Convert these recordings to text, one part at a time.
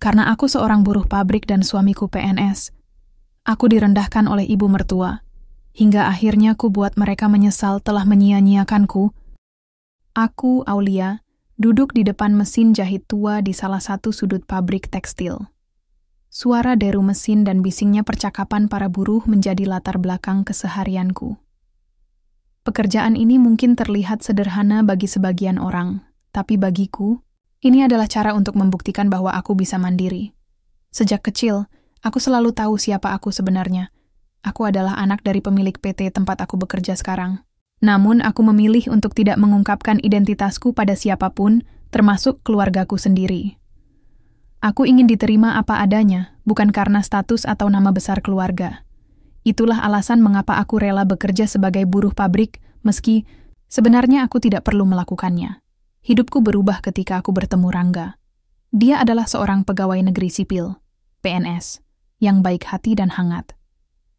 Karena aku seorang buruh pabrik dan suamiku PNS, aku direndahkan oleh ibu mertua, hingga akhirnya ku buat mereka menyesal telah menyia-nyiakanku. Aku, Aulia, duduk di depan mesin jahit tua di salah satu sudut pabrik tekstil. Suara deru mesin dan bisingnya percakapan para buruh menjadi latar belakang keseharianku. Pekerjaan ini mungkin terlihat sederhana bagi sebagian orang, tapi bagiku, ini adalah cara untuk membuktikan bahwa aku bisa mandiri. Sejak kecil, aku selalu tahu siapa aku sebenarnya. Aku adalah anak dari pemilik PT tempat aku bekerja sekarang. Namun, aku memilih untuk tidak mengungkapkan identitasku pada siapapun, termasuk keluargaku sendiri. Aku ingin diterima apa adanya, bukan karena status atau nama besar keluarga. Itulah alasan mengapa aku rela bekerja sebagai buruh pabrik, meski sebenarnya aku tidak perlu melakukannya. Hidupku berubah ketika aku bertemu Rangga. Dia adalah seorang pegawai negeri sipil, PNS, yang baik hati dan hangat.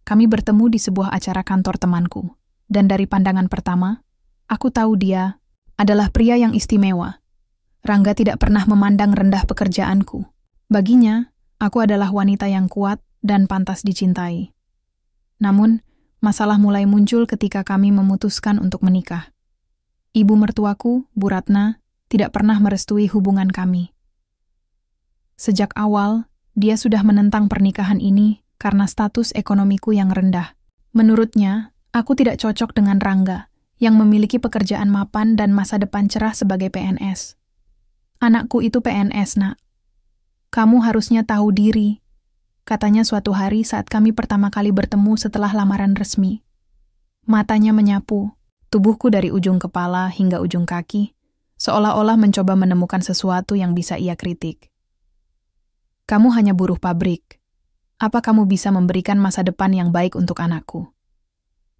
Kami bertemu di sebuah acara kantor temanku, dan dari pandangan pertama, aku tahu dia adalah pria yang istimewa. Rangga tidak pernah memandang rendah pekerjaanku. Baginya, aku adalah wanita yang kuat dan pantas dicintai. Namun, masalah mulai muncul ketika kami memutuskan untuk menikah. Ibu mertuaku, Bu Ratna, tidak pernah merestui hubungan kami. Sejak awal, dia sudah menentang pernikahan ini karena status ekonomiku yang rendah. Menurutnya, aku tidak cocok dengan Rangga, yang memiliki pekerjaan mapan dan masa depan cerah sebagai PNS. Anakku itu PNS, Nak. Kamu harusnya tahu diri, katanya suatu hari saat kami pertama kali bertemu setelah lamaran resmi. Matanya menyapu, tubuhku dari ujung kepala hingga ujung kaki, seolah-olah mencoba menemukan sesuatu yang bisa ia kritik. Kamu hanya buruh pabrik. Apa kamu bisa memberikan masa depan yang baik untuk anakku?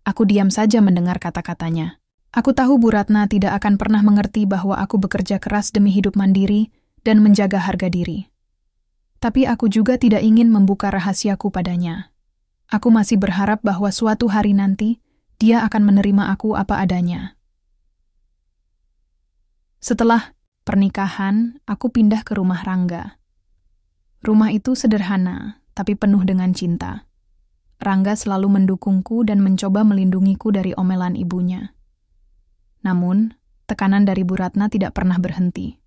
Aku diam saja mendengar kata-katanya. Aku tahu Bu Ratna tidak akan pernah mengerti bahwa aku bekerja keras demi hidup mandiri dan menjaga harga diri. Tapi aku juga tidak ingin membuka rahasiaku padanya. Aku masih berharap bahwa suatu hari nanti, dia akan menerima aku apa adanya. Setelah pernikahan, aku pindah ke rumah Rangga. Rumah itu sederhana, tapi penuh dengan cinta. Rangga selalu mendukungku dan mencoba melindungiku dari omelan ibunya. Namun, tekanan dari Bu Ratna tidak pernah berhenti.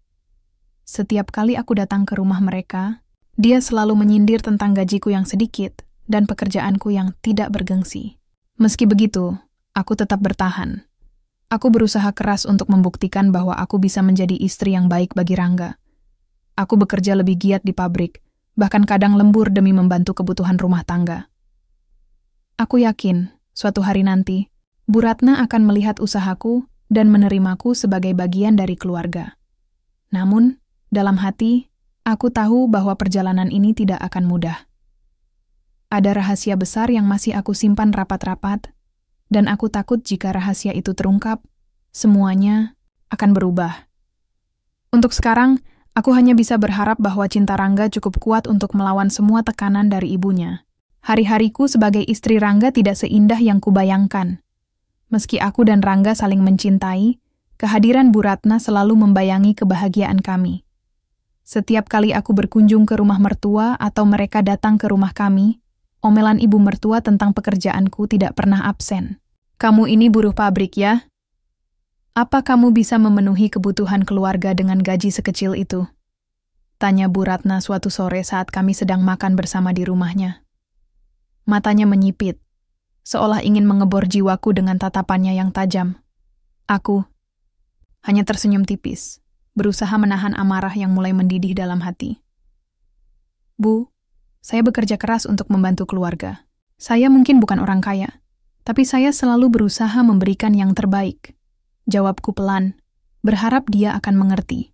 Setiap kali aku datang ke rumah mereka, dia selalu menyindir tentang gajiku yang sedikit dan pekerjaanku yang tidak bergengsi. Meski begitu, aku tetap bertahan. Aku berusaha keras untuk membuktikan bahwa aku bisa menjadi istri yang baik bagi Rangga. Aku bekerja lebih giat di pabrik, bahkan kadang lembur demi membantu kebutuhan rumah tangga. Aku yakin, suatu hari nanti, Bu Ratna akan melihat usahaku dan menerimaku sebagai bagian dari keluarga. Namun, dalam hati, aku tahu bahwa perjalanan ini tidak akan mudah. Ada rahasia besar yang masih aku simpan rapat-rapat, dan aku takut jika rahasia itu terungkap, semuanya akan berubah. Untuk sekarang, aku hanya bisa berharap bahwa cinta Rangga cukup kuat untuk melawan semua tekanan dari ibunya. Hari-hariku sebagai istri Rangga tidak seindah yang kubayangkan. Meski aku dan Rangga saling mencintai, kehadiran Bu Ratna selalu membayangi kebahagiaan kami. Setiap kali aku berkunjung ke rumah mertua atau mereka datang ke rumah kami, omelan ibu mertua tentang pekerjaanku tidak pernah absen. Kamu ini buruh pabrik ya? Apa kamu bisa memenuhi kebutuhan keluarga dengan gaji sekecil itu? Tanya Bu Ratna suatu sore saat kami sedang makan bersama di rumahnya. Matanya menyipit, seolah ingin mengebor jiwaku dengan tatapannya yang tajam. Aku hanya tersenyum tipis, berusaha menahan amarah yang mulai mendidih dalam hati. Bu, saya bekerja keras untuk membantu keluarga. Saya mungkin bukan orang kaya, tapi saya selalu berusaha memberikan yang terbaik. Jawabku pelan, berharap dia akan mengerti.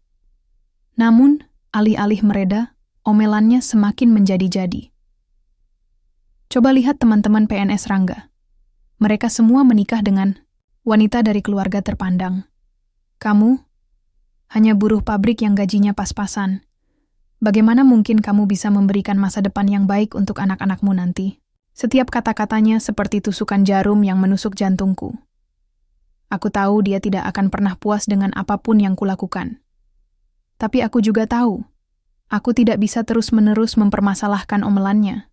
Namun, alih-alih mereda, omelannya semakin menjadi-jadi. Coba lihat teman-teman PNS Rangga. Mereka semua menikah dengan wanita dari keluarga terpandang. Kamu hanya buruh pabrik yang gajinya pas-pasan. Bagaimana mungkin kamu bisa memberikan masa depan yang baik untuk anak-anakmu nanti? Setiap kata-katanya seperti tusukan jarum yang menusuk jantungku. Aku tahu dia tidak akan pernah puas dengan apapun yang kulakukan. Tapi aku juga tahu, Aku tidak bisa terus-menerus mempermasalahkan omelannya.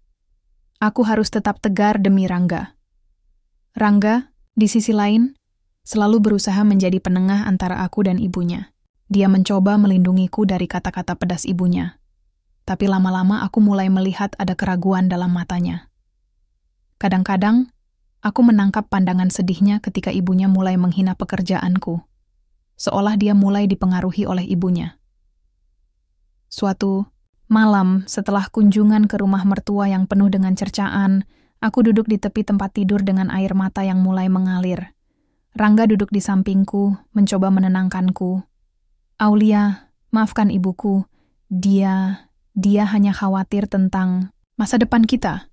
Aku harus tetap tegar demi Rangga. Rangga, di sisi lain, selalu berusaha menjadi penengah antara aku dan ibunya. Dia mencoba melindungiku dari kata-kata pedas ibunya. Tapi lama-lama aku mulai melihat ada keraguan dalam matanya. Kadang-kadang, aku menangkap pandangan sedihnya ketika ibunya mulai menghina pekerjaanku, seolah dia mulai dipengaruhi oleh ibunya. Suatu malam, setelah kunjungan ke rumah mertua yang penuh dengan cercaan, aku duduk di tepi tempat tidur dengan air mata yang mulai mengalir. Rangga duduk di sampingku, mencoba menenangkanku. Aulia, maafkan ibuku. Dia hanya khawatir tentang masa depan kita.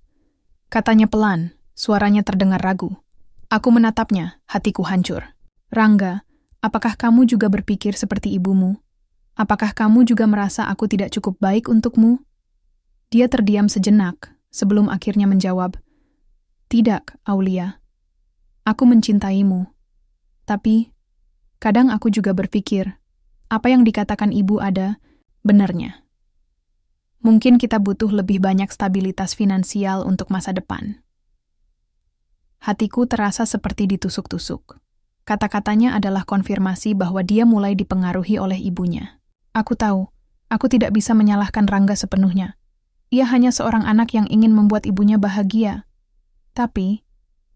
Katanya pelan, suaranya terdengar ragu. Aku menatapnya, hatiku hancur. Rangga, apakah kamu juga berpikir seperti ibumu? Apakah kamu juga merasa aku tidak cukup baik untukmu? Dia terdiam sejenak, sebelum akhirnya menjawab, "Tidak, Aulia. Aku mencintaimu. Tapi, kadang aku juga berpikir, apa yang dikatakan ibu ada benarnya. Mungkin kita butuh lebih banyak stabilitas finansial untuk masa depan." Hatiku terasa seperti ditusuk-tusuk. Kata-katanya adalah konfirmasi bahwa dia mulai dipengaruhi oleh ibunya. Aku tahu, aku tidak bisa menyalahkan Rangga sepenuhnya. Ia hanya seorang anak yang ingin membuat ibunya bahagia. Tapi,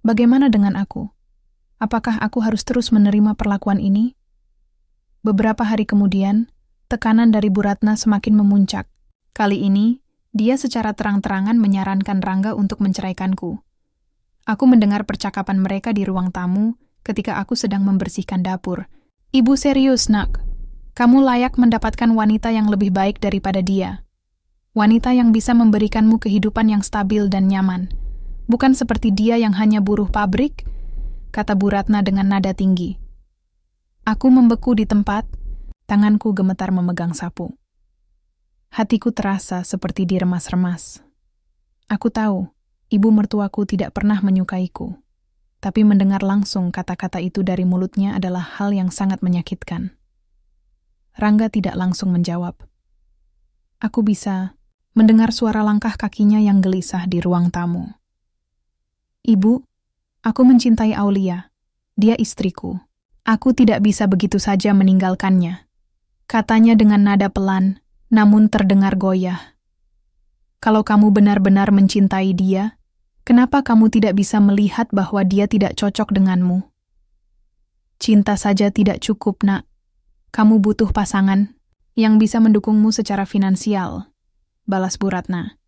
bagaimana dengan aku? Apakah aku harus terus menerima perlakuan ini? Beberapa hari kemudian, tekanan dari Bu Ratna semakin memuncak. Kali ini, dia secara terang-terangan menyarankan Rangga untuk menceraikanku. Aku mendengar percakapan mereka di ruang tamu ketika aku sedang membersihkan dapur. "Ibu serius, nak. Kamu layak mendapatkan wanita yang lebih baik daripada dia. Wanita yang bisa memberikanmu kehidupan yang stabil dan nyaman. Bukan seperti dia yang hanya buruh pabrik," kata Bu Ratna dengan nada tinggi. Aku membeku di tempat, tanganku gemetar memegang sapu. Hatiku terasa seperti diremas-remas. Aku tahu, ibu mertuaku tidak pernah menyukaiku. Tapi mendengar langsung kata-kata itu dari mulutnya adalah hal yang sangat menyakitkan. Rangga tidak langsung menjawab. Aku bisa mendengar suara langkah kakinya yang gelisah di ruang tamu. "Ibu, aku mencintai Aulia. Dia istriku. Aku tidak bisa begitu saja meninggalkannya," katanya dengan nada pelan, namun terdengar goyah. "Kalau kamu benar-benar mencintai dia, kenapa kamu tidak bisa melihat bahwa dia tidak cocok denganmu? Cinta saja tidak cukup, nak. Kamu butuh pasangan yang bisa mendukungmu secara finansial," balas Bu Ratna.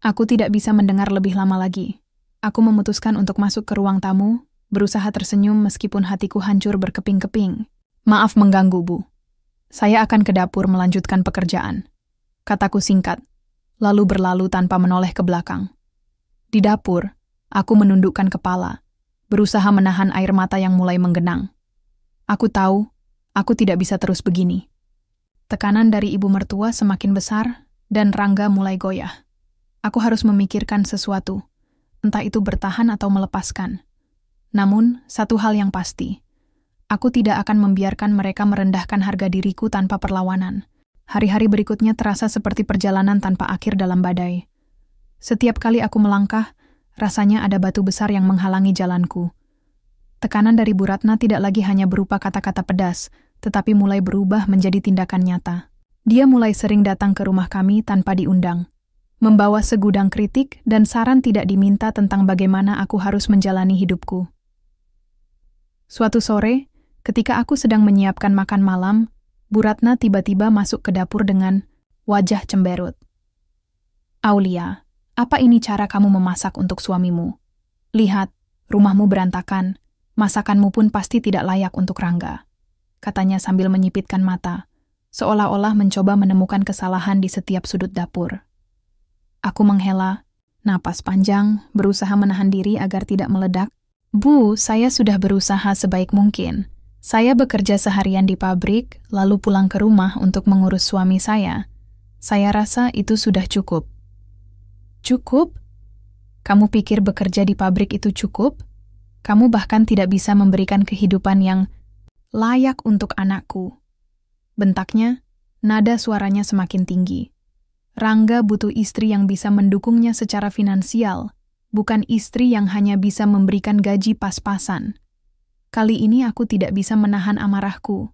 Aku tidak bisa mendengar lebih lama lagi. Aku memutuskan untuk masuk ke ruang tamu, berusaha tersenyum meskipun hatiku hancur berkeping-keping. "Maaf mengganggu, Bu. Saya akan ke dapur melanjutkan pekerjaan," kataku singkat, lalu berlalu tanpa menoleh ke belakang. Di dapur, aku menundukkan kepala, berusaha menahan air mata yang mulai menggenang. Aku tahu, aku tidak bisa terus begini. Tekanan dari ibu mertua semakin besar, dan Rangga mulai goyah. Aku harus memikirkan sesuatu, entah itu bertahan atau melepaskan. Namun, satu hal yang pasti, aku tidak akan membiarkan mereka merendahkan harga diriku tanpa perlawanan. Hari-hari berikutnya terasa seperti perjalanan tanpa akhir dalam badai. Setiap kali aku melangkah, rasanya ada batu besar yang menghalangi jalanku. Tekanan dari Bu Ratna tidak lagi hanya berupa kata-kata pedas, tetapi mulai berubah menjadi tindakan nyata. Dia mulai sering datang ke rumah kami tanpa diundang, membawa segudang kritik dan saran tidak diminta tentang bagaimana aku harus menjalani hidupku. Suatu sore, ketika aku sedang menyiapkan makan malam, Bu Ratna tiba-tiba masuk ke dapur dengan wajah cemberut. "Aulia, apa ini cara kamu memasak untuk suamimu? Lihat, rumahmu berantakan, masakanmu pun pasti tidak layak untuk Rangga," katanya sambil menyipitkan mata, seolah-olah mencoba menemukan kesalahan di setiap sudut dapur. Aku menghela napas panjang, berusaha menahan diri agar tidak meledak. "Bu, saya sudah berusaha sebaik mungkin. Saya bekerja seharian di pabrik, lalu pulang ke rumah untuk mengurus suami saya. Saya rasa itu sudah cukup." "Cukup? Kamu pikir bekerja di pabrik itu cukup? Kamu bahkan tidak bisa memberikan kehidupan yang layak untuk anakku," bentaknya, nada suaranya semakin tinggi. Rangga butuh istri yang bisa mendukungnya secara finansial, bukan istri yang hanya bisa memberikan gaji pas-pasan. Kali ini aku tidak bisa menahan amarahku.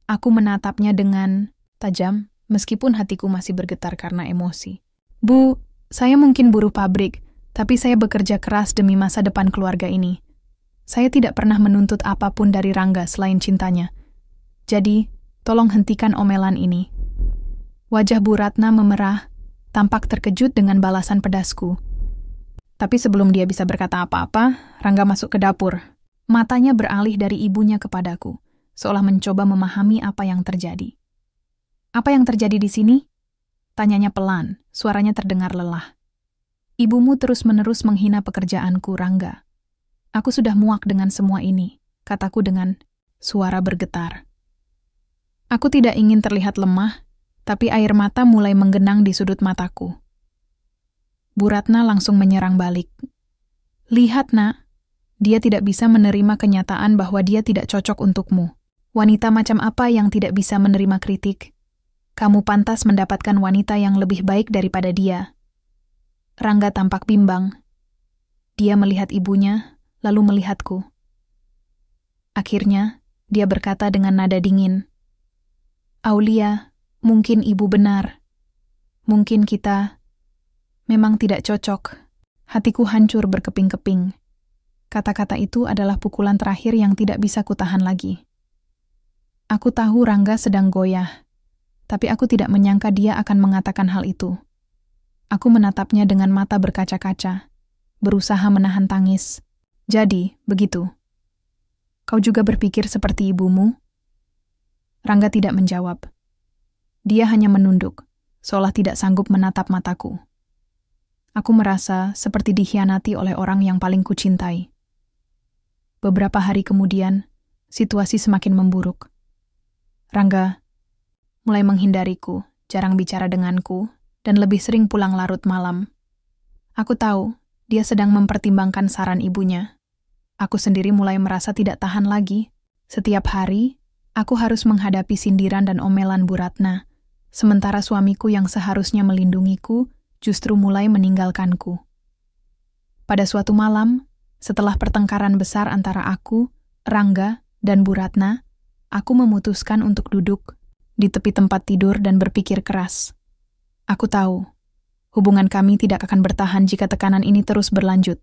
Aku menatapnya dengan tajam, meskipun hatiku masih bergetar karena emosi. Bu, saya mungkin buruh pabrik, tapi saya bekerja keras demi masa depan keluarga ini. Saya tidak pernah menuntut apapun dari Rangga selain cintanya. Jadi, tolong hentikan omelan ini. Wajah Bu Ratna memerah, tampak terkejut dengan balasan pedasku. Tapi sebelum dia bisa berkata apa-apa, Rangga masuk ke dapur. Matanya beralih dari ibunya kepadaku, seolah mencoba memahami apa yang terjadi. Apa yang terjadi di sini? Tanyanya pelan, suaranya terdengar lelah. Ibumu terus-menerus menghina pekerjaanku, Rangga. Aku sudah muak dengan semua ini, kataku dengan suara bergetar. Aku tidak ingin terlihat lemah, tapi air mata mulai menggenang di sudut mataku. Bu Ratna langsung menyerang balik. Lihat, Nak, dia tidak bisa menerima kenyataan bahwa dia tidak cocok untukmu. Wanita macam apa yang tidak bisa menerima kritik? Kamu pantas mendapatkan wanita yang lebih baik daripada dia. Rangga tampak bimbang. Dia melihat ibunya, lalu melihatku. Akhirnya, dia berkata dengan nada dingin, Aulia, mungkin ibu benar. Mungkin kita memang tidak cocok. Hatiku hancur berkeping-keping. Kata-kata itu adalah pukulan terakhir yang tidak bisa kutahan lagi. Aku tahu Rangga sedang goyah, tapi aku tidak menyangka dia akan mengatakan hal itu. Aku menatapnya dengan mata berkaca-kaca, berusaha menahan tangis. Jadi, begitu. Kau juga berpikir seperti ibumu? Rangga tidak menjawab. Dia hanya menunduk, seolah tidak sanggup menatap mataku. Aku merasa seperti dikhianati oleh orang yang paling kucintai. Beberapa hari kemudian, situasi semakin memburuk. Rangga mulai menghindariku, jarang bicara denganku, dan lebih sering pulang larut malam. Aku tahu, dia sedang mempertimbangkan saran ibunya. Aku sendiri mulai merasa tidak tahan lagi. Setiap hari, aku harus menghadapi sindiran dan omelan Bu Ratna, sementara suamiku yang seharusnya melindungiku justru mulai meninggalkanku. Pada suatu malam, setelah pertengkaran besar antara aku, Rangga, dan Bu Ratna, aku memutuskan untuk duduk di tepi tempat tidur dan berpikir keras. Aku tahu, hubungan kami tidak akan bertahan jika tekanan ini terus berlanjut.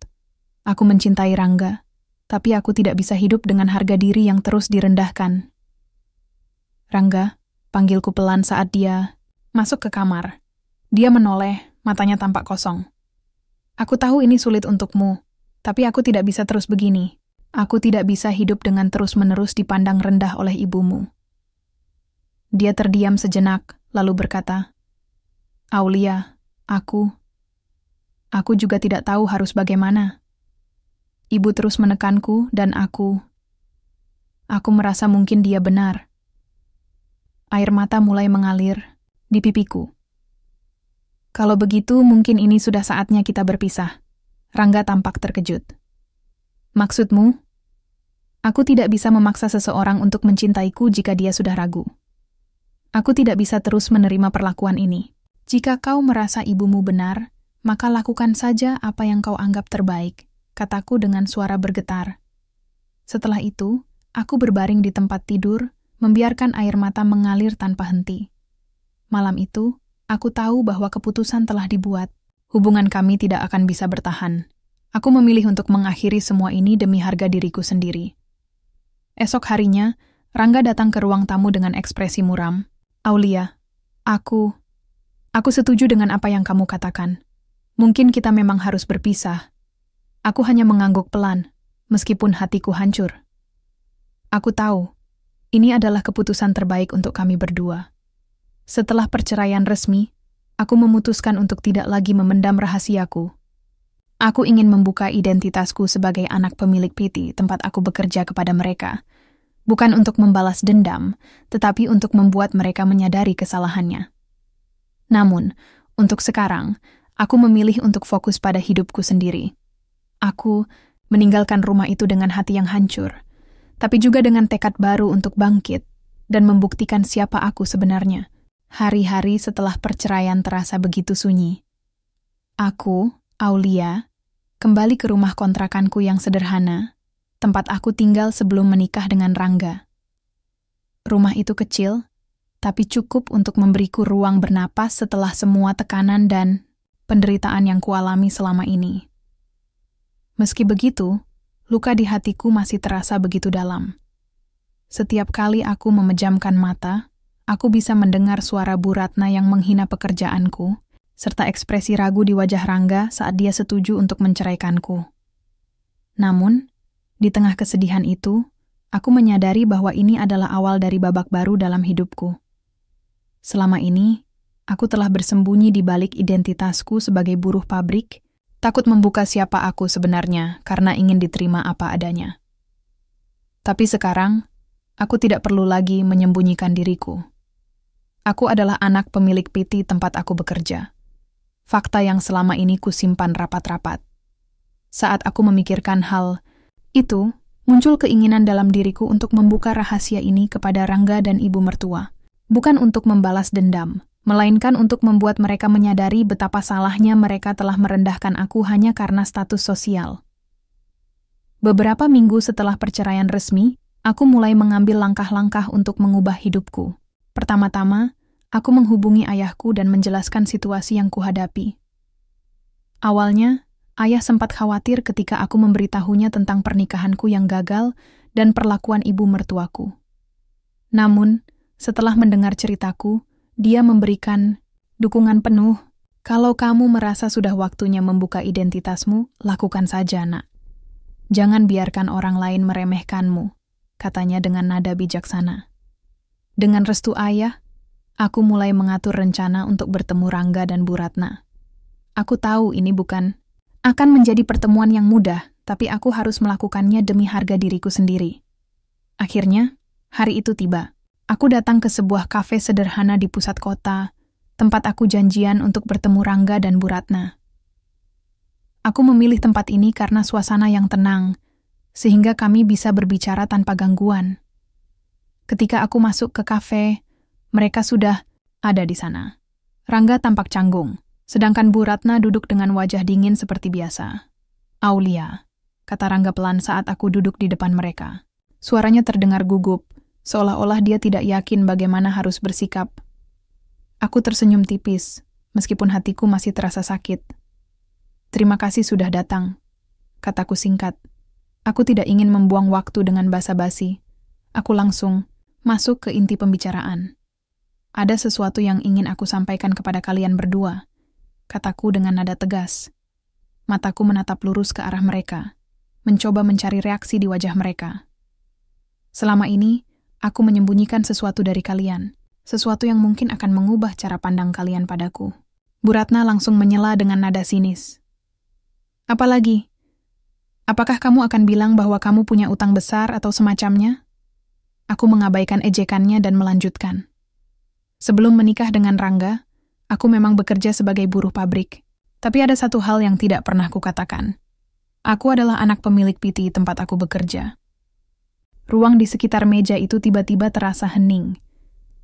Aku mencintai Rangga, tapi aku tidak bisa hidup dengan harga diri yang terus direndahkan. Rangga, panggilku pelan saat dia masuk ke kamar. Dia menoleh, matanya tampak kosong. Aku tahu ini sulit untukmu, tapi aku tidak bisa terus begini. Aku tidak bisa hidup dengan terus-menerus dipandang rendah oleh ibumu. Dia terdiam sejenak, lalu berkata, Aulia, aku juga tidak tahu harus bagaimana. Ibu terus menekanku dan aku merasa mungkin dia benar. Air mata mulai mengalir di pipiku. Kalau begitu, mungkin ini sudah saatnya kita berpisah. Rangga tampak terkejut. Maksudmu? Aku tidak bisa memaksa seseorang untuk mencintaiku jika dia sudah ragu. Aku tidak bisa terus menerima perlakuan ini. Jika kau merasa ibumu benar, maka lakukan saja apa yang kau anggap terbaik, kataku dengan suara bergetar. Setelah itu, aku berbaring di tempat tidur, membiarkan air mata mengalir tanpa henti. Malam itu, aku tahu bahwa keputusan telah dibuat. Hubungan kami tidak akan bisa bertahan. Aku memilih untuk mengakhiri semua ini demi harga diriku sendiri. Esok harinya, Rangga datang ke ruang tamu dengan ekspresi muram. Aulia, aku setuju dengan apa yang kamu katakan. Mungkin kita memang harus berpisah. Aku hanya mengangguk pelan, meskipun hatiku hancur. Aku tahu, ini adalah keputusan terbaik untuk kami berdua. Setelah perceraian resmi, aku memutuskan untuk tidak lagi memendam rahasiaku. Aku ingin membuka identitasku sebagai anak pemilik PT tempat aku bekerja kepada mereka. Bukan untuk membalas dendam, tetapi untuk membuat mereka menyadari kesalahannya. Namun, untuk sekarang, aku memilih untuk fokus pada hidupku sendiri. Aku meninggalkan rumah itu dengan hati yang hancur, tapi juga dengan tekad baru untuk bangkit dan membuktikan siapa aku sebenarnya. hari-hari setelah perceraian terasa begitu sunyi. Aku, Aulia, kembali ke rumah kontrakanku yang sederhana, tempat aku tinggal sebelum menikah dengan Rangga. Rumah itu kecil, tapi cukup untuk memberiku ruang bernapas setelah semua tekanan dan penderitaan yang kualami selama ini. Meski begitu, luka di hatiku masih terasa begitu dalam. Setiap kali aku memejamkan mata, aku bisa mendengar suara Bu Ratna yang menghina pekerjaanku, serta ekspresi ragu di wajah Rangga saat dia setuju untuk menceraikanku. Namun, di tengah kesedihan itu, aku menyadari bahwa ini adalah awal dari babak baru dalam hidupku. Selama ini, aku telah bersembunyi di balik identitasku sebagai buruh pabrik, takut membuka siapa aku sebenarnya karena ingin diterima apa adanya. Tapi sekarang, aku tidak perlu lagi menyembunyikan diriku. Aku adalah anak pemilik PT tempat aku bekerja. Fakta yang selama ini kusimpan rapat-rapat. Saat aku memikirkan hal itu, muncul keinginan dalam diriku untuk membuka rahasia ini kepada Rangga dan ibu mertua. Bukan untuk membalas dendam, melainkan untuk membuat mereka menyadari betapa salahnya mereka telah merendahkan aku hanya karena status sosial. Beberapa minggu setelah perceraian resmi, aku mulai mengambil langkah-langkah untuk mengubah hidupku. Pertama-tama, aku menghubungi ayahku dan menjelaskan situasi yang kuhadapi. Awalnya, ayah sempat khawatir ketika aku memberitahunya tentang pernikahanku yang gagal dan perlakuan ibu mertuaku. Namun, setelah mendengar ceritaku, dia memberikan dukungan penuh. Kalau kamu merasa sudah waktunya membuka identitasmu, lakukan saja, nak. Jangan biarkan orang lain meremehkanmu, katanya dengan nada bijaksana. Dengan restu ayah, aku mulai mengatur rencana untuk bertemu Rangga dan Bu Ratna. Aku tahu ini bukan akan menjadi pertemuan yang mudah, tapi aku harus melakukannya demi harga diriku sendiri. Akhirnya, hari itu tiba. Aku datang ke sebuah kafe sederhana di pusat kota, tempat aku janjian untuk bertemu Rangga dan Bu Ratna. Aku memilih tempat ini karena suasana yang tenang, sehingga kami bisa berbicara tanpa gangguan. Ketika aku masuk ke kafe, mereka sudah ada di sana. Rangga tampak canggung, sedangkan Bu Ratna duduk dengan wajah dingin seperti biasa. Aulia, kata Rangga pelan saat aku duduk di depan mereka. Suaranya terdengar gugup, seolah-olah dia tidak yakin bagaimana harus bersikap. Aku tersenyum tipis, meskipun hatiku masih terasa sakit. Terima kasih sudah datang, kataku singkat. Aku tidak ingin membuang waktu dengan basa-basi. Aku langsung masuk ke inti pembicaraan. Ada sesuatu yang ingin aku sampaikan kepada kalian berdua, kataku dengan nada tegas. Mataku menatap lurus ke arah mereka, mencoba mencari reaksi di wajah mereka. Selama ini, aku menyembunyikan sesuatu dari kalian, sesuatu yang mungkin akan mengubah cara pandang kalian padaku. Bu Ratna langsung menyela dengan nada sinis. Apalagi? Apakah kamu akan bilang bahwa kamu punya utang besar atau semacamnya? Aku mengabaikan ejekannya dan melanjutkan. Sebelum menikah dengan Rangga, aku memang bekerja sebagai buruh pabrik. Tapi ada satu hal yang tidak pernah kukatakan. Aku adalah anak pemilik PT tempat aku bekerja. Ruang di sekitar meja itu tiba-tiba terasa hening.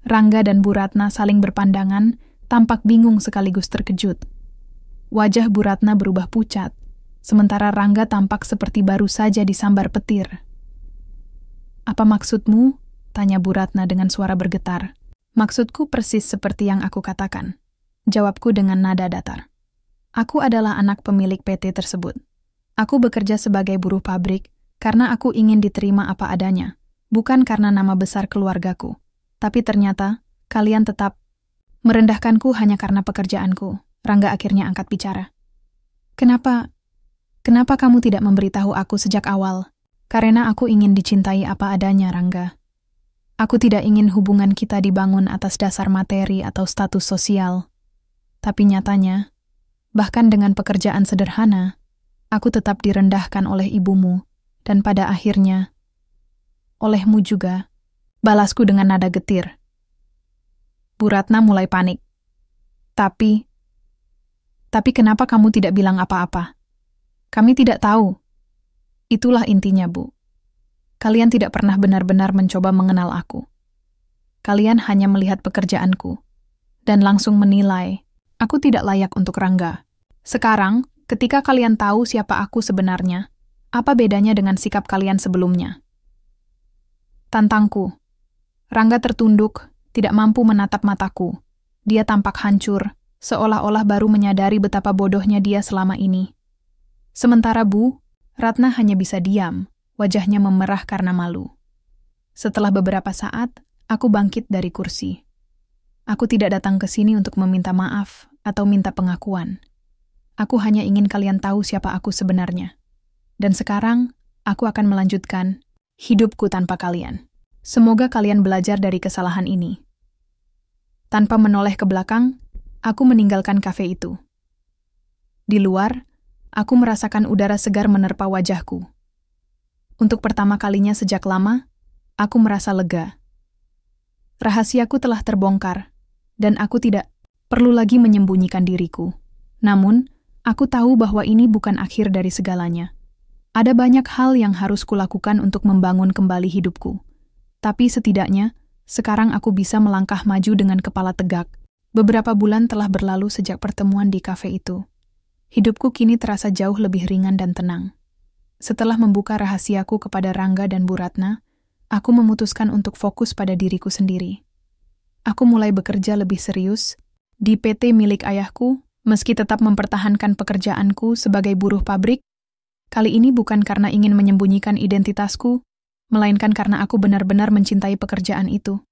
Rangga dan Bu Ratna saling berpandangan, tampak bingung sekaligus terkejut. Wajah Bu Ratna berubah pucat, sementara Rangga tampak seperti baru saja disambar petir. Apa maksudmu? Tanya Bu Ratna dengan suara bergetar. Maksudku persis seperti yang aku katakan. Jawabku dengan nada datar. Aku adalah anak pemilik PT tersebut. Aku bekerja sebagai buruh pabrik karena aku ingin diterima apa adanya, bukan karena nama besar keluargaku. Tapi ternyata, kalian tetap merendahkanku hanya karena pekerjaanku. Rangga akhirnya angkat bicara. Kenapa kamu tidak memberitahu aku sejak awal? Karena aku ingin dicintai apa adanya, Rangga. Aku tidak ingin hubungan kita dibangun atas dasar materi atau status sosial. Tapi nyatanya, bahkan dengan pekerjaan sederhana, aku tetap direndahkan oleh ibumu, dan pada akhirnya, olehmu juga, balasku dengan nada getir. Bu Ratna mulai panik. Tapi kenapa kamu tidak bilang apa-apa? Kami tidak tahu. Itulah intinya, Bu. Kalian tidak pernah benar-benar mencoba mengenal aku. Kalian hanya melihat pekerjaanku. dan langsung menilai, aku tidak layak untuk Rangga. Sekarang, ketika kalian tahu siapa aku sebenarnya, apa bedanya dengan sikap kalian sebelumnya? Tantangku. Rangga tertunduk, tidak mampu menatap mataku. Dia tampak hancur, seolah-olah baru menyadari betapa bodohnya dia selama ini. Sementara Ratna hanya bisa diam, wajahnya memerah karena malu. Setelah beberapa saat, aku bangkit dari kursi. Aku tidak datang ke sini untuk meminta maaf atau minta pengakuan. Aku hanya ingin kalian tahu siapa aku sebenarnya. Dan sekarang, aku akan melanjutkan hidupku tanpa kalian. Semoga kalian belajar dari kesalahan ini. Tanpa menoleh ke belakang, aku meninggalkan kafe itu. Di luar, aku merasakan udara segar menerpa wajahku. Untuk pertama kalinya sejak lama, aku merasa lega. Rahasiaku telah terbongkar, dan aku tidak perlu lagi menyembunyikan diriku. Namun, aku tahu bahwa ini bukan akhir dari segalanya. Ada banyak hal yang harus kulakukan untuk membangun kembali hidupku. Tapi setidaknya, sekarang aku bisa melangkah maju dengan kepala tegak. Beberapa bulan telah berlalu sejak pertemuan di kafe itu. Hidupku kini terasa jauh lebih ringan dan tenang. Setelah membuka rahasiaku kepada Rangga dan Bu Ratna, aku memutuskan untuk fokus pada diriku sendiri. Aku mulai bekerja lebih serius di PT milik ayahku, meski tetap mempertahankan pekerjaanku sebagai buruh pabrik. Kali ini bukan karena ingin menyembunyikan identitasku, melainkan karena aku benar-benar mencintai pekerjaan itu.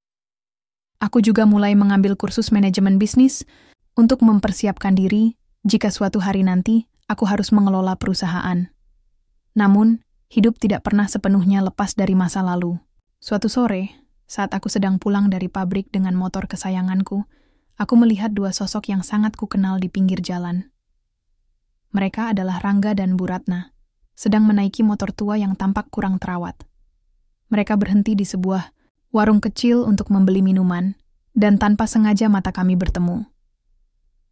Aku juga mulai mengambil kursus manajemen bisnis untuk mempersiapkan diri jika suatu hari nanti aku harus mengelola perusahaan. Namun, hidup tidak pernah sepenuhnya lepas dari masa lalu. Suatu sore, saat aku sedang pulang dari pabrik dengan motor kesayanganku, aku melihat dua sosok yang sangat kukenal di pinggir jalan. Mereka adalah Rangga dan Bu Ratna, sedang menaiki motor tua yang tampak kurang terawat. Mereka berhenti di sebuah warung kecil untuk membeli minuman, dan tanpa sengaja mata kami bertemu.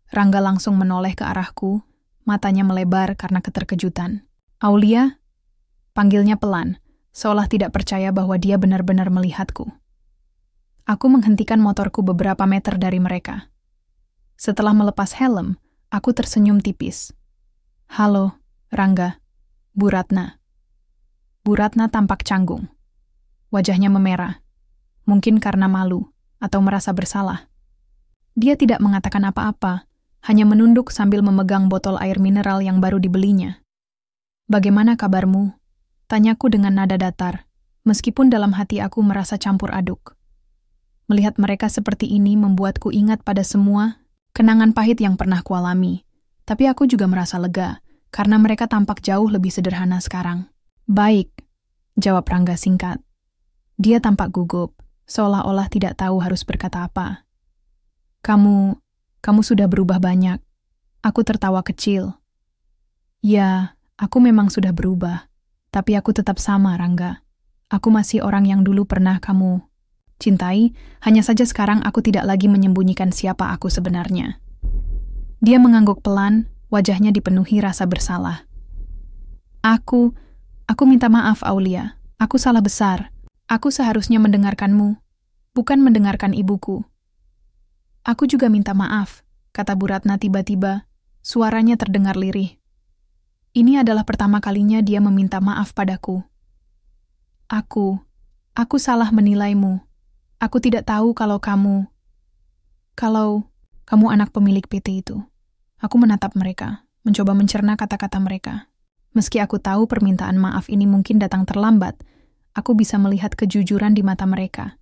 Rangga langsung menoleh ke arahku, matanya melebar karena keterkejutan. "Aulia?" Panggilnya pelan, seolah tidak percaya bahwa dia benar-benar melihatku. Aku menghentikan motorku beberapa meter dari mereka. Setelah melepas helm, aku tersenyum tipis. "Halo, Rangga, Bu Ratna." Bu Ratna tampak canggung. Wajahnya memerah, mungkin karena malu atau merasa bersalah. Dia tidak mengatakan apa-apa, hanya menunduk sambil memegang botol air mineral yang baru dibelinya. "Bagaimana kabarmu?" Tanyaku dengan nada datar, meskipun dalam hati aku merasa campur aduk. Melihat mereka seperti ini membuatku ingat pada semua kenangan pahit yang pernah kualami. Tapi aku juga merasa lega, karena mereka tampak jauh lebih sederhana sekarang. "Baik," jawab Rangga singkat. Dia tampak gugup, seolah-olah tidak tahu harus berkata apa. Kamu sudah berubah banyak." Aku tertawa kecil. "Ya, aku memang sudah berubah. Tapi aku tetap sama, Rangga. Aku masih orang yang dulu pernah kamu cintai, hanya saja sekarang aku tidak lagi menyembunyikan siapa aku sebenarnya." Dia mengangguk pelan, wajahnya dipenuhi rasa bersalah. Aku minta maaf, Aulia. Aku salah besar. Aku seharusnya mendengarkanmu, bukan mendengarkan ibuku." "Aku juga minta maaf," kata Bu Ratna tiba-tiba, suaranya terdengar lirih. Ini adalah pertama kalinya dia meminta maaf padaku. Aku salah menilaimu. Aku tidak tahu kalau kamu anak pemilik PT itu." Aku menatap mereka, mencoba mencerna kata-kata mereka. Meski aku tahu permintaan maaf ini mungkin datang terlambat, aku bisa melihat kejujuran di mata mereka.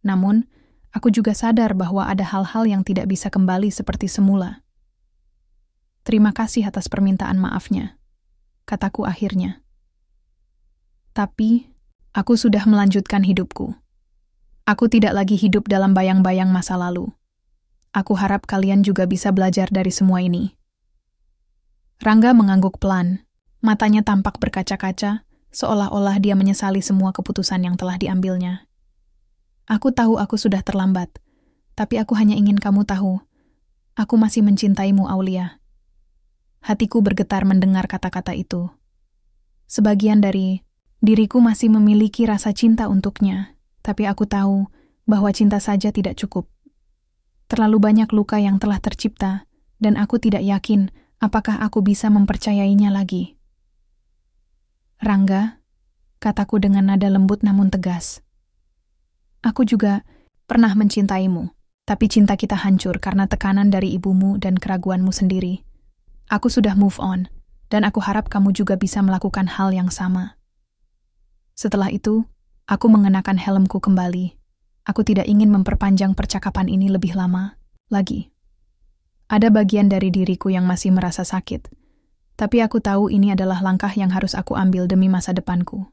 Namun, aku juga sadar bahwa ada hal-hal yang tidak bisa kembali seperti semula. "Terima kasih atas permintaan maafnya," kataku akhirnya. "Tapi, aku sudah melanjutkan hidupku. Aku tidak lagi hidup dalam bayang-bayang masa lalu. Aku harap kalian juga bisa belajar dari semua ini." Rangga mengangguk pelan. Matanya tampak berkaca-kaca, seolah-olah dia menyesali semua keputusan yang telah diambilnya. "Aku tahu aku sudah terlambat, tapi aku hanya ingin kamu tahu, aku masih mencintaimu, Aulia." Hatiku bergetar mendengar kata-kata itu. Sebagian dari diriku masih memiliki rasa cinta untuknya, tapi aku tahu bahwa cinta saja tidak cukup. Terlalu banyak luka yang telah tercipta, dan aku tidak yakin apakah aku bisa mempercayainya lagi. Rangga, kataku dengan nada lembut namun tegas. Aku juga pernah mencintaimu, tapi cinta kita hancur karena tekanan dari ibumu dan keraguanmu sendiri. Aku sudah move on, dan aku harap kamu juga bisa melakukan hal yang sama. Setelah itu, aku mengenakan helmku kembali. Aku tidak ingin memperpanjang percakapan ini lebih lama lagi. Ada bagian dari diriku yang masih merasa sakit, tapi aku tahu ini adalah langkah yang harus aku ambil demi masa depanku.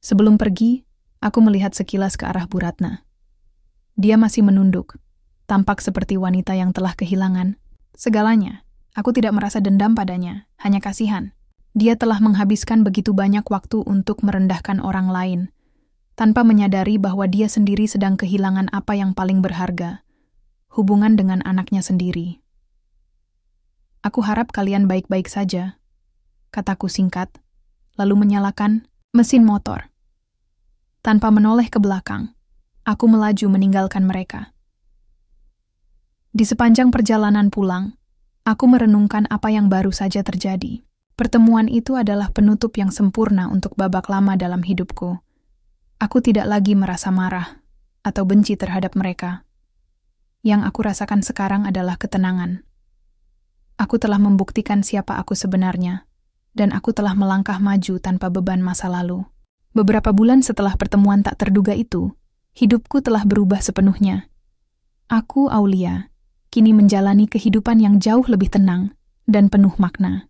Sebelum pergi, aku melihat sekilas ke arah Bu Ratna. Dia masih menunduk, tampak seperti wanita yang telah kehilangan segalanya. Aku tidak merasa dendam padanya, hanya kasihan. Dia telah menghabiskan begitu banyak waktu untuk merendahkan orang lain, tanpa menyadari bahwa dia sendiri sedang kehilangan apa yang paling berharga, hubungan dengan anaknya sendiri. Aku harap kalian baik-baik saja, kataku singkat, lalu menyalakan mesin motor. Tanpa menoleh ke belakang, aku melaju meninggalkan mereka. Di sepanjang perjalanan pulang, aku merenungkan apa yang baru saja terjadi. Pertemuan itu adalah penutup yang sempurna untuk babak lama dalam hidupku. Aku tidak lagi merasa marah atau benci terhadap mereka. Yang aku rasakan sekarang adalah ketenangan. Aku telah membuktikan siapa aku sebenarnya, dan aku telah melangkah maju tanpa beban masa lalu. Beberapa bulan setelah pertemuan tak terduga itu, hidupku telah berubah sepenuhnya. Aku, Aulia, kini menjalani kehidupan yang jauh lebih tenang dan penuh makna.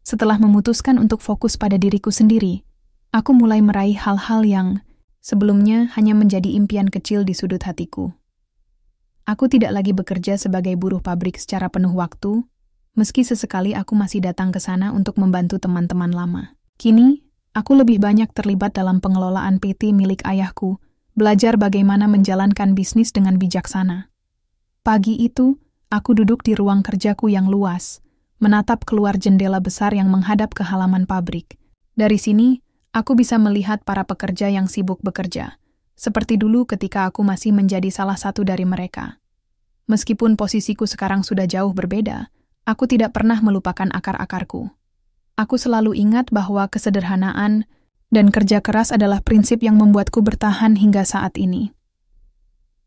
Setelah memutuskan untuk fokus pada diriku sendiri, aku mulai meraih hal-hal yang sebelumnya hanya menjadi impian kecil di sudut hatiku. Aku tidak lagi bekerja sebagai buruh pabrik secara penuh waktu, meski sesekali aku masih datang ke sana untuk membantu teman-teman lama. Kini, aku lebih banyak terlibat dalam pengelolaan PT milik ayahku, belajar bagaimana menjalankan bisnis dengan bijaksana. Pagi itu, aku duduk di ruang kerjaku yang luas, menatap keluar jendela besar yang menghadap ke halaman pabrik. Dari sini, aku bisa melihat para pekerja yang sibuk bekerja, seperti dulu ketika aku masih menjadi salah satu dari mereka. Meskipun posisiku sekarang sudah jauh berbeda, aku tidak pernah melupakan akar-akarku. Aku selalu ingat bahwa kesederhanaan dan kerja keras adalah prinsip yang membuatku bertahan hingga saat ini.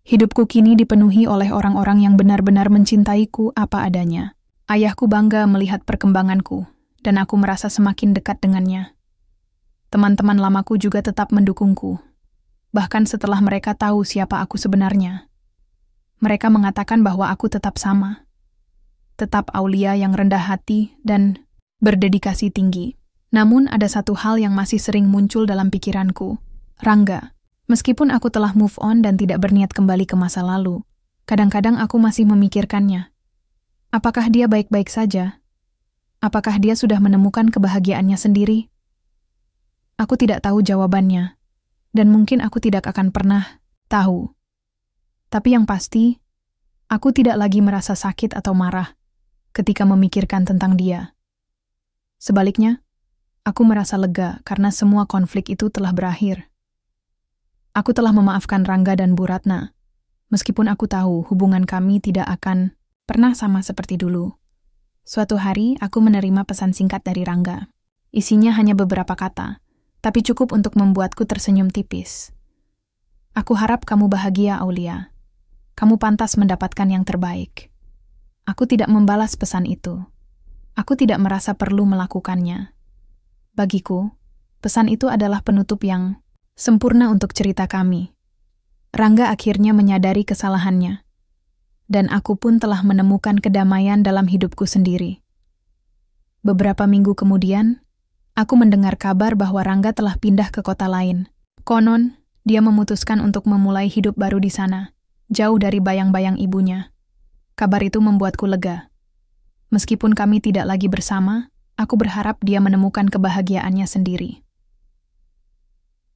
Hidupku kini dipenuhi oleh orang-orang yang benar-benar mencintaiku apa adanya. Ayahku bangga melihat perkembanganku, dan aku merasa semakin dekat dengannya. Teman-teman lamaku juga tetap mendukungku, bahkan setelah mereka tahu siapa aku sebenarnya. Mereka mengatakan bahwa aku tetap sama, tetap Aulia yang rendah hati dan berdedikasi tinggi. Namun ada satu hal yang masih sering muncul dalam pikiranku, Rangga. Meskipun aku telah move on dan tidak berniat kembali ke masa lalu, kadang-kadang aku masih memikirkannya. Apakah dia baik-baik saja? Apakah dia sudah menemukan kebahagiaannya sendiri? Aku tidak tahu jawabannya, dan mungkin aku tidak akan pernah tahu. Tapi yang pasti, aku tidak lagi merasa sakit atau marah ketika memikirkan tentang dia. Sebaliknya, aku merasa lega karena semua konflik itu telah berakhir. Aku telah memaafkan Rangga dan Bu Ratna, meskipun aku tahu hubungan kami tidak akan pernah sama seperti dulu. Suatu hari, aku menerima pesan singkat dari Rangga. Isinya hanya beberapa kata, tapi cukup untuk membuatku tersenyum tipis. Aku harap kamu bahagia, Aulia. Kamu pantas mendapatkan yang terbaik. Aku tidak membalas pesan itu. Aku tidak merasa perlu melakukannya. Bagiku, pesan itu adalah penutup yang sempurna untuk cerita kami. Rangga akhirnya menyadari kesalahannya, dan aku pun telah menemukan kedamaian dalam hidupku sendiri. Beberapa minggu kemudian, aku mendengar kabar bahwa Rangga telah pindah ke kota lain. Konon, dia memutuskan untuk memulai hidup baru di sana, jauh dari bayang-bayang ibunya. Kabar itu membuatku lega. Meskipun kami tidak lagi bersama, aku berharap dia menemukan kebahagiaannya sendiri.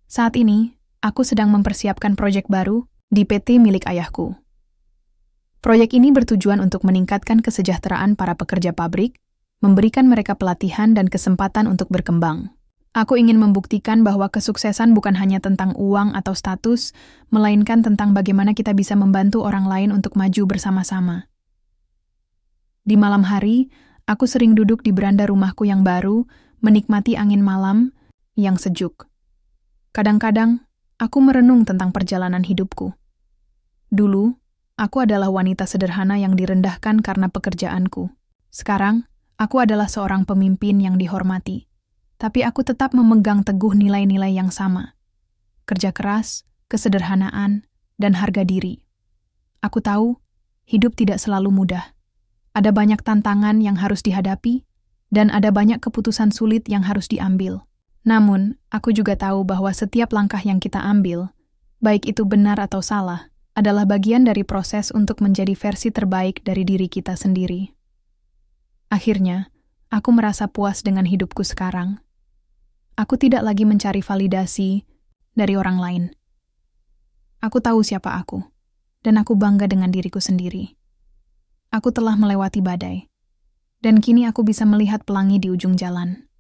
Saat ini, aku sedang mempersiapkan proyek baru di PT milik ayahku. Proyek ini bertujuan untuk meningkatkan kesejahteraan para pekerja pabrik, memberikan mereka pelatihan dan kesempatan untuk berkembang. Aku ingin membuktikan bahwa kesuksesan bukan hanya tentang uang atau status, melainkan tentang bagaimana kita bisa membantu orang lain untuk maju bersama-sama. Di malam hari, aku sering duduk di beranda rumahku yang baru, menikmati angin malam yang sejuk. Kadang-kadang, aku merenung tentang perjalanan hidupku. Dulu, aku adalah wanita sederhana yang direndahkan karena pekerjaanku. Sekarang, aku adalah seorang pemimpin yang dihormati. Tapi aku tetap memegang teguh nilai-nilai yang sama. Kerja keras, kesederhanaan, dan harga diri. Aku tahu, hidup tidak selalu mudah. Ada banyak tantangan yang harus dihadapi, dan ada banyak keputusan sulit yang harus diambil. Namun, aku juga tahu bahwa setiap langkah yang kita ambil, baik itu benar atau salah, adalah bagian dari proses untuk menjadi versi terbaik dari diri kita sendiri. Akhirnya, aku merasa puas dengan hidupku sekarang. Aku tidak lagi mencari validasi dari orang lain. Aku tahu siapa aku, dan aku bangga dengan diriku sendiri. Aku telah melewati badai, dan kini aku bisa melihat pelangi di ujung jalan.